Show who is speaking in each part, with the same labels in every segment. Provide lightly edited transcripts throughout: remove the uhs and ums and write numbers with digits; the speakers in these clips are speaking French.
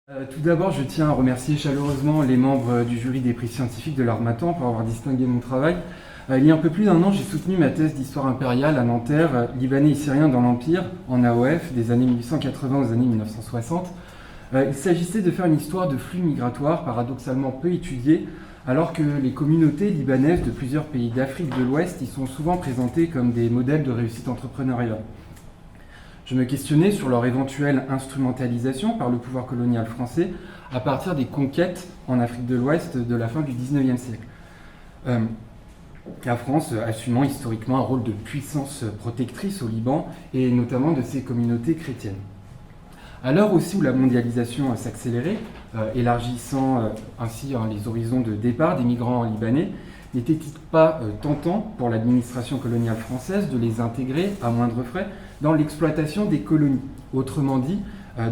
Speaker 1: Tout d'abord, je tiens à remercier chaleureusement les membres du jury des prix scientifiques de l'Harmattan pour avoir distingué mon travail. Il y a un peu plus d'un an, j'ai soutenu ma thèse d'histoire impériale à Nanterre, libanais et syrien dans l'Empire, en AOF, des années 1880 aux années 1960. Il s'agissait de faire une histoire de flux migratoires paradoxalement peu étudiée, alors que les communautés libanaises de plusieurs pays d'Afrique de l'Ouest y sont souvent présentées comme des modèles de réussite entrepreneuriale. Je me questionnais sur leur éventuelle instrumentalisation par le pouvoir colonial français à partir des conquêtes en Afrique de l'Ouest de la fin du XIXe siècle. La France assumant historiquement un rôle de puissance protectrice au Liban et notamment de ses communautés chrétiennes. À l'heure aussi où la mondialisation s'accélérait, élargissant ainsi les horizons de départ des migrants libanais, n'était-il pas tentant pour l'administration coloniale française de les intégrer à moindre frais dans l'exploitation des colonies, autrement dit,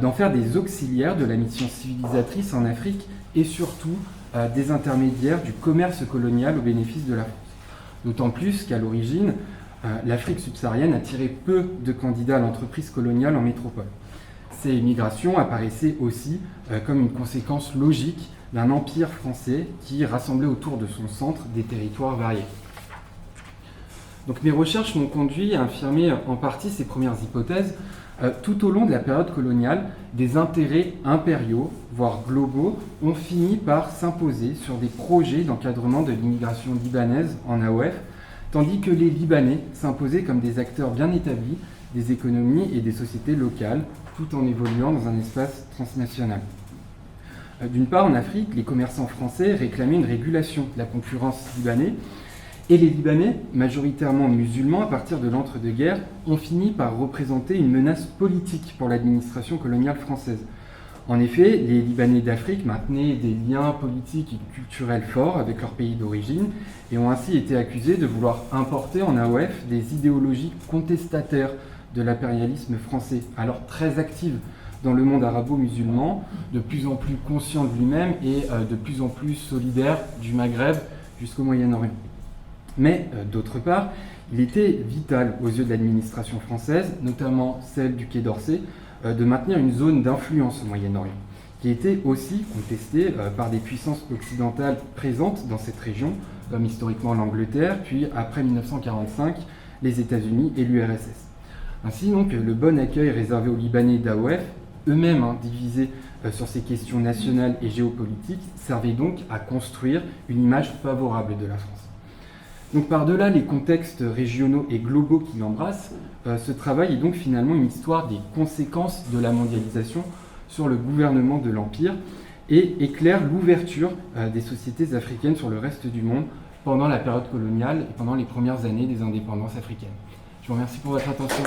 Speaker 1: d'en faire des auxiliaires de la mission civilisatrice en Afrique et surtout des intermédiaires du commerce colonial au bénéfice de la France. D'autant plus qu'à l'origine, l'Afrique subsaharienne attirait peu de candidats à l'entreprise coloniale en métropole. Ces migrations apparaissaient aussi comme une conséquence logique d'un empire français qui rassemblait autour de son centre des territoires variés. Donc mes recherches m'ont conduit à affirmer en partie ces premières hypothèses. Tout au long de la période coloniale, des intérêts impériaux, voire globaux, ont fini par s'imposer sur des projets d'encadrement de l'immigration libanaise en AOF, tandis que les Libanais s'imposaient comme des acteurs bien établis des économies et des sociétés locales, tout en évoluant dans un espace transnational. D'une part, en Afrique, les commerçants français réclamaient une régulation de la concurrence libanaise, et les Libanais, majoritairement musulmans à partir de l'entre-deux-guerres, ont fini par représenter une menace politique pour l'administration coloniale française. En effet, les Libanais d'Afrique maintenaient des liens politiques et culturels forts avec leur pays d'origine et ont ainsi été accusés de vouloir importer en AOF des idéologies contestataires de l'impérialisme français, alors très actives dans le monde arabo-musulman, de plus en plus conscient de lui-même et de plus en plus solidaire du Maghreb jusqu'au Moyen-Orient. Mais, d'autre part, il était vital aux yeux de l'administration française, notamment celle du Quai d'Orsay, de maintenir une zone d'influence au Moyen-Orient, qui était aussi contestée par des puissances occidentales présentes dans cette région, comme historiquement l'Angleterre, puis après 1945, les États-Unis et l'URSS. Ainsi, donc, le bon accueil réservé aux Libanais d'AOF, eux-mêmes divisés sur ces questions nationales et géopolitiques, servait donc à construire une image favorable de la France. Donc par-delà les contextes régionaux et globaux qui l'embrassent, ce travail est donc finalement une histoire des conséquences de la mondialisation sur le gouvernement de l'Empire et éclaire l'ouverture des sociétés africaines sur le reste du monde pendant la période coloniale et pendant les premières années des indépendances africaines. Je vous remercie pour votre attention.